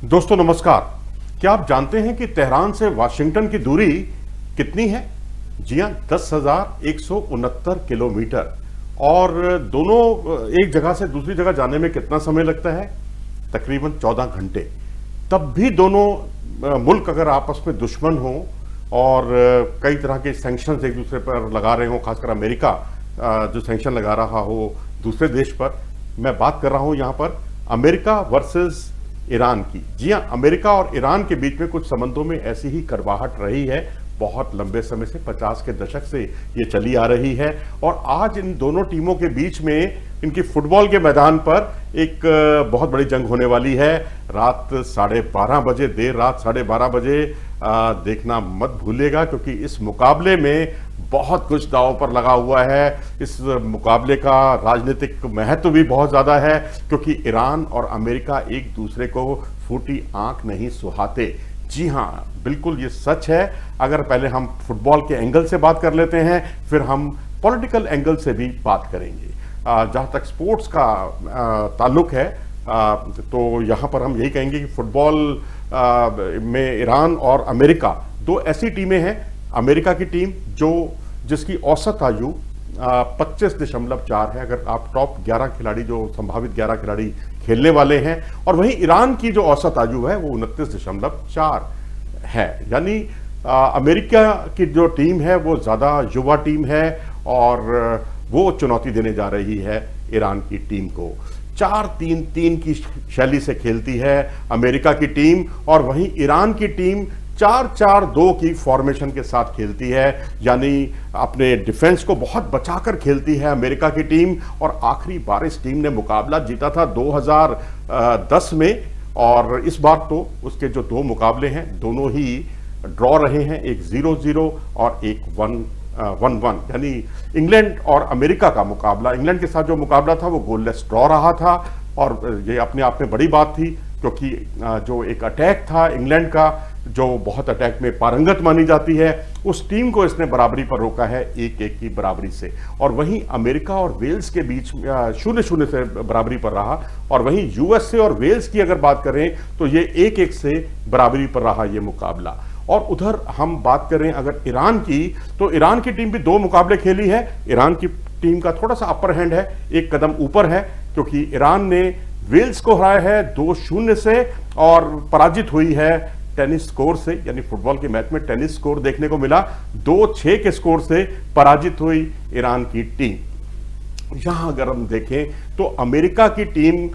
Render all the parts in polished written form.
दोस्तों नमस्कार। क्या आप जानते हैं कि तेहरान से वाशिंगटन की दूरी कितनी है? जी हां, 10,169 किलोमीटर। और दोनों एक जगह से दूसरी जगह जाने में कितना समय लगता है? तकरीबन 14 घंटे। तब भी दोनों मुल्क अगर आपस में दुश्मन हो और कई तरह के सैंक्शंस एक दूसरे पर लगा रहे हो, खासकर अमेरिका जो सैंक्शन लगा रहा हो दूसरे देश पर, मैं बात कर रहा हूं यहां पर अमेरिका वर्सेस ईरान की। जी हां, अमेरिका और ईरान के बीच में कुछ संबंधों में ऐसी ही कड़वाहट रही है, बहुत लंबे समय से, 50 के दशक से ये चली आ रही है। और आज इन दोनों टीमों के बीच में इनकी फुटबॉल के मैदान पर एक बहुत बड़ी जंग होने वाली है। रात 12:30 बजे, देर रात 12:30 बजे देखना मत भूलिएगा, क्योंकि इस मुकाबले में बहुत कुछ दांव पर लगा हुआ है। इस मुकाबले का राजनीतिक महत्व भी बहुत ज़्यादा है, क्योंकि ईरान और अमेरिका एक दूसरे को फूटी आंख नहीं सुहाते। जी हाँ, बिल्कुल ये सच है। अगर पहले हम फुटबॉल के एंगल से बात कर लेते हैं, फिर हम पॉलिटिकल एंगल से भी बात करेंगे। जहाँ तक स्पोर्ट्स का ताल्लुक है, तो यहाँ पर हम यही कहेंगे कि फुटबॉल में ईरान और अमेरिका दो ऐसी टीमें हैं। अमेरिका की टीम जिसकी औसत आयु 25.4 है, अगर आप टॉप 11 खिलाड़ी, जो संभावित 11 खिलाड़ी खेलने वाले हैं, और वहीं ईरान की जो औसत आयु है वो 29.4 है। यानी अमेरिका की जो टीम है वो ज़्यादा युवा टीम है और वो चुनौती देने जा रही है ईरान की टीम को। 4-3-3 की शैली से खेलती है अमेरिका की टीम, और वहीं ईरान की टीम 4-4-2 की फॉर्मेशन के साथ खेलती है। यानी अपने डिफेंस को बहुत बचाकर खेलती है अमेरिका की टीम। और आखिरी बार इस टीम ने मुकाबला जीता था 2010 में, और इस बार तो उसके जो दो मुकाबले हैं दोनों ही ड्रॉ रहे हैं, एक 0-0 और एक 1-1। यानी इंग्लैंड और अमेरिका का मुकाबला, इंग्लैंड के साथ जो मुकाबला था वो गोललेस ड्रॉ रहा था। और ये अपने आप में बड़ी बात थी, क्योंकि जो एक अटैक था इंग्लैंड का, जो बहुत अटैक में पारंगत मानी जाती है, उस टीम को इसने बराबरी पर रोका है 1-1 की बराबरी से। और वहीं अमेरिका और वेल्स के बीच 0-0 से बराबरी पर रहा। और वहीं यूएसए और वेल्स की अगर बात करें तो ये 1-1 से बराबरी पर रहा ये मुकाबला। और उधर हम बात करें अगर ईरान की, तो ईरान की टीम भी 2 मुकाबले खेली है। ईरान की टीम का थोड़ा सा अपर हैंड है, एक कदम ऊपर है, क्योंकि ईरान ने वेल्स को हराया है 2-0 से और पराजित हुई है टेनिस स्कोर से। यानी फुटबॉल के मैच में टेनिस स्कोर देखने को मिला, 2-6 के स्कोर से पराजित हुई ईरान की टीम। यहां अगर हम देखें तो अमेरिका की टीम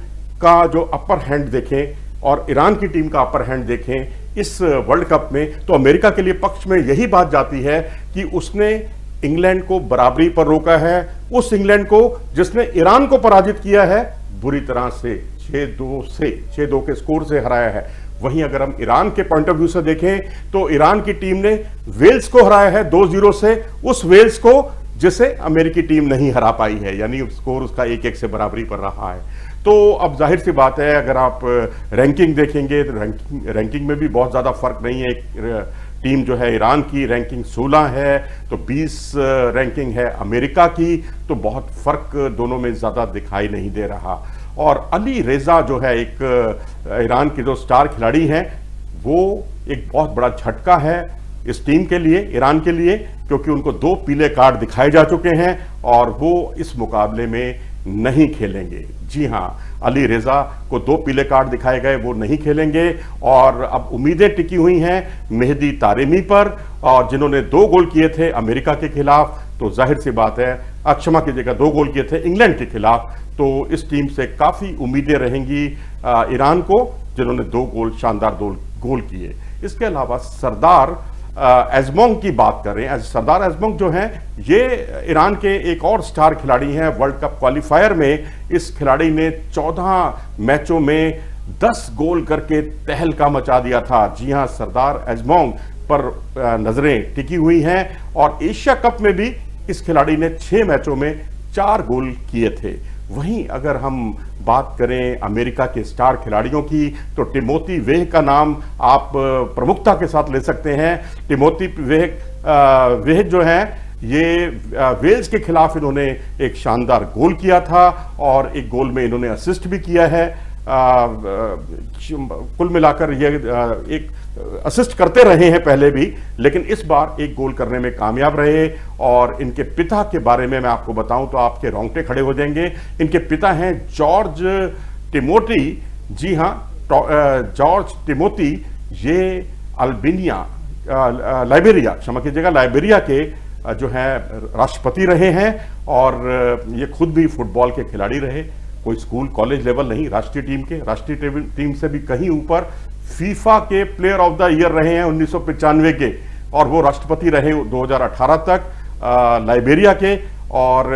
का जो अपर हैंड देखें और ईरान की टीम का अपर हैंड देखें इस वर्ल्ड कप में, तो अमेरिका के लिए पक्ष में यही बात जाती है कि उसने इंग्लैंड को बराबरी पर रोका है, उस इंग्लैंड को जिसने ईरान को पराजित किया है बुरी तरह से 6-2 के स्कोर से हराया है। वहीं अगर हम ईरान के पॉइंट ऑफ व्यू से देखें तो ईरान की टीम ने वेल्स को हराया है 2-0 से, उस वेल्स को जिसे अमेरिकी टीम नहीं हरा पाई है। यानी स्कोर उसका 1-1 से बराबरी पर रहा है। तो अब जाहिर सी बात है, अगर आप रैंकिंग देखेंगे तो रैंकिंग में भी बहुत ज़्यादा फर्क नहीं है। एक टीम जो है ईरान की रैंकिंग 16 है, तो 20 रैंकिंग है अमेरिका की, तो बहुत फर्क दोनों में ज़्यादा दिखाई नहीं दे रहा। और अली रेजा जो है एक ईरान के जो स्टार खिलाड़ी हैं, वो एक बहुत बड़ा झटका है इस टीम के लिए, ईरान के लिए, क्योंकि उनको 2 पीले कार्ड दिखाए जा चुके हैं और वो इस मुकाबले में नहीं खेलेंगे। जी हां, अली रेजा को 2 पीले कार्ड दिखाए गए, वो नहीं खेलेंगे। और अब उम्मीदें टिकी हुई हैं मेहदी तारेमी पर, और जिन्होंने 2 गोल किए थे अमेरिका के खिलाफ, तो जाहिर सी बात है, क्षमा कीजिएगा, 2 गोल किए थे इंग्लैंड के खिलाफ, तो इस टीम से काफ़ी उम्मीदें रहेंगी ईरान को, जिन्होंने 2 गोल, शानदार 2 गोल किए। इसके अलावा सरदार एजमोंग की बात करें, सरदार एजमोंग जो हैं, ये ईरान के एक और स्टार खिलाड़ी हैं। वर्ल्ड कप क्वालिफायर में इस खिलाड़ी ने 14 मैचों में 10 गोल करके तहलका मचा दिया था। जी हां, सरदार एजमोंग पर नजरें टिकी हुई हैं। और एशिया कप में भी इस खिलाड़ी ने 6 मैचों में 4 गोल किए थे। वहीं अगर हम बात करें अमेरिका के स्टार खिलाड़ियों की, तो टिमोथी वेह का नाम आप प्रमुखता के साथ ले सकते हैं। टिमोथी वेह जो है, ये वेल्स के खिलाफ इन्होंने एक शानदार गोल किया था और एक गोल में इन्होंने असिस्ट भी किया है। कुल मिलाकर ये एक असिस्ट करते रहे हैं पहले भी, लेकिन इस बार एक गोल करने में कामयाब रहे। और इनके पिता के बारे में मैं आपको बताऊं तो आपके रोंगटे खड़े हो जाएंगे। इनके पिता हैं जॉर्ज टिमोथी। जी हां, जॉर्ज टिमोथी ये लाइबेरिया, क्षमा कीजिएगा, लाइबेरिया के जो है राष्ट्रपति रहे हैं। और ये खुद भी फुटबॉल के खिलाड़ी रहे, कोई स्कूल कॉलेज लेवल नहीं, राष्ट्रीय टीम से भी कहीं ऊपर फीफा के प्लेयर ऑफ द ईयर रहे हैं 1995 के, और वो राष्ट्रपति रहे 2018 तक लाइबेरिया के। और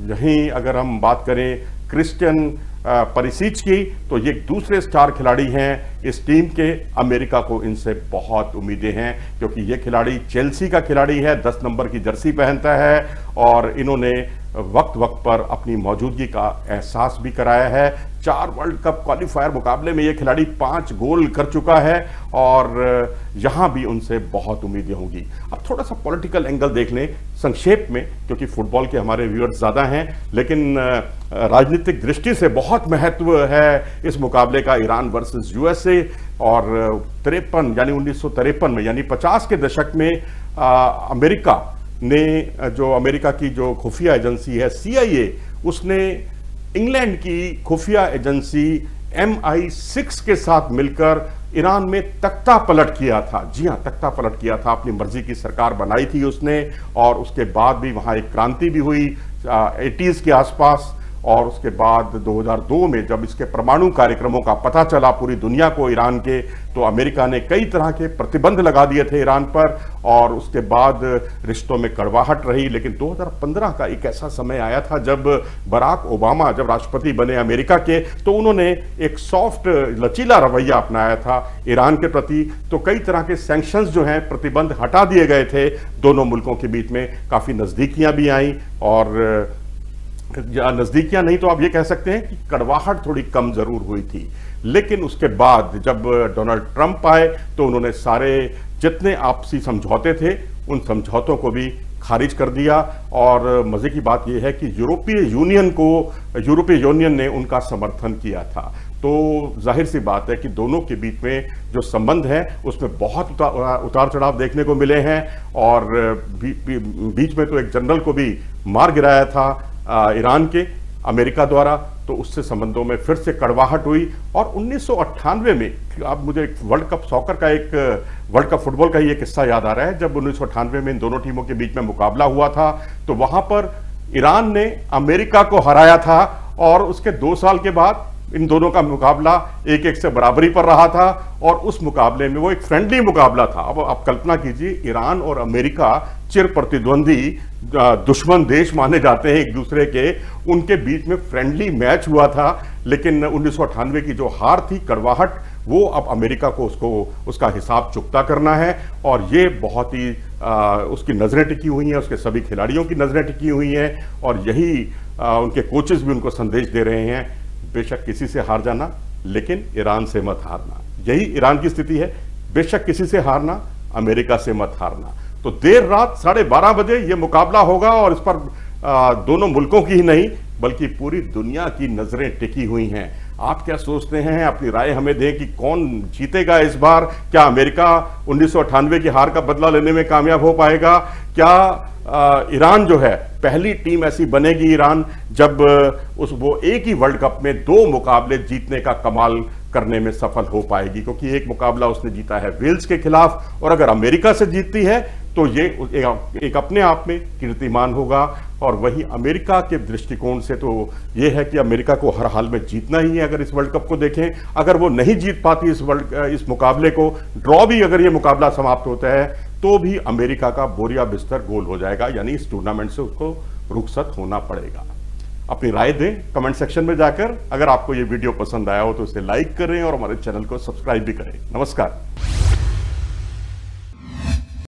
यहीं अगर हम बात करें क्रिस्टियन परिसीच की, तो ये दूसरे स्टार खिलाड़ी हैं इस टीम के। अमेरिका को इनसे बहुत उम्मीदें हैं, क्योंकि ये खिलाड़ी चेल्सी का खिलाड़ी है, 10 नंबर की जर्सी पहनता है, और इन्होंने वक्त वक्त पर अपनी मौजूदगी का एहसास भी कराया है। 4 वर्ल्ड कप क्वालिफायर मुकाबले में ये खिलाड़ी 5 गोल कर चुका है, और यहां भी उनसे बहुत उम्मीदें होंगी। अब थोड़ा सा पॉलिटिकल एंगल देख लें संक्षेप में, क्योंकि फुटबॉल के हमारे व्यूअर्स ज्यादा हैं, लेकिन राजनीतिक दृष्टि से बहुत महत्व है इस मुकाबले का। ईरान वर्सेस यूएसए, और 53 यानी 1953 में, यानी 50 के दशक में अमेरिका ने, जो अमेरिका की जो खुफिया एजेंसी है CIA, उसने इंग्लैंड की खुफिया एजेंसी MI6 के साथ मिलकर ईरान में तख्ता पलट किया था। जी हां, तख्ता पलट किया था, अपनी मर्जी की सरकार बनाई थी उसने। और उसके बाद भी वहां एक क्रांति भी हुई 80s के आसपास। और उसके बाद 2002 में जब इसके परमाणु कार्यक्रमों का पता चला पूरी दुनिया को ईरान के, तो अमेरिका ने कई तरह के प्रतिबंध लगा दिए थे ईरान पर, और उसके बाद रिश्तों में कड़वाहट रही। लेकिन 2015 का एक ऐसा समय आया था जब बराक ओबामा जब राष्ट्रपति बने अमेरिका के, तो उन्होंने एक सॉफ्ट लचीला रवैया अपनाया था ईरान के प्रति। तो कई तरह के सैंक्शंस जो हैं, प्रतिबंध हटा दिए गए थे। दोनों मुल्कों के बीच में काफ़ी नज़दीकियां भी आईं, और नजदीकियां नहीं तो आप ये कह सकते हैं कि कड़वाहट थोड़ी कम जरूर हुई थी। लेकिन उसके बाद जब डोनाल्ड ट्रंप आए, तो उन्होंने सारे जितने आपसी समझौते थे उन समझौतों को भी खारिज कर दिया। और मजे की बात यह है कि यूरोपीय यूनियन ने उनका समर्थन किया था। तो जाहिर सी बात है कि दोनों के बीच में जो संबंध है उसमें बहुत उतार चढ़ाव देखने को मिले हैं। और बीच में तो एक जनरल को भी मार गिराया था ईरान के अमेरिका द्वारा, तो उससे संबंधों में फिर से कड़वाहट हुई। और 1998 में, अब मुझे एक वर्ल्ड कप फुटबॉल का ही एक किस्सा याद आ रहा है। जब 1998 में इन दोनों टीमों के बीच में मुकाबला हुआ था, तो वहां पर ईरान ने अमेरिका को हराया था, और उसके 2 साल के बाद इन दोनों का मुकाबला 1-1 से बराबरी पर रहा था। और उस मुकाबले में वो एक फ्रेंडली मुकाबला था। अब आप कल्पना कीजिए, ईरान और अमेरिका चिर प्रतिद्वंदी दुश्मन देश माने जाते हैं एक दूसरे के, उनके बीच में फ्रेंडली मैच हुआ था। लेकिन 1998 की जो हार थी, कड़वाहट, वो अब अमेरिका को उसका हिसाब चुकता करना है। और ये बहुत ही उसकी नजरें टिकी हुई हैं, उसके सभी खिलाड़ियों की नजरें टिकी हुई हैं, और यही उनके कोचेस भी उनको संदेश दे रहे हैं, बेशक किसी से हार जाना, लेकिन ईरान से मत हारना। यही ईरान की स्थिति है, बेशक किसी से हारना, अमेरिका से मत हारना। तो देर रात 12:30 बजे ये मुकाबला होगा, और इस पर दोनों मुल्कों की ही नहीं बल्कि पूरी दुनिया की नजरें टिकी हुई हैं। आप क्या सोचते हैं? अपनी राय हमें दें कि कौन जीतेगा इस बार। क्या अमेरिका 1998 की हार का बदला लेने में कामयाब हो पाएगा? क्या ईरान जो है, पहली टीम ऐसी बनेगी ईरान जब वो एक ही वर्ल्ड कप में 2 मुकाबले जीतने का कमाल करने में सफल हो पाएगी? क्योंकि एक मुकाबला उसने जीता है वेल्स के खिलाफ, और अगर अमेरिका से जीतती है तो ये एक अपने आप में कीर्तिमान होगा। और वही अमेरिका के दृष्टिकोण से तो ये है कि अमेरिका को हर हाल में जीतना ही है। अगर इस वर्ल्ड कप को देखें, अगर वो नहीं जीत पाती इस मुकाबले को, ड्रॉ भी अगर ये मुकाबला समाप्त होता है, तो भी अमेरिका का बोरिया बिस्तर गोल हो जाएगा, यानी इस टूर्नामेंट से उसको रुखसत होना पड़ेगा। अपनी राय दें कमेंट सेक्शन में जाकर। अगर आपको ये वीडियो पसंद आया हो तो इसे लाइक करें और हमारे चैनल को सब्सक्राइब भी करें। नमस्कार।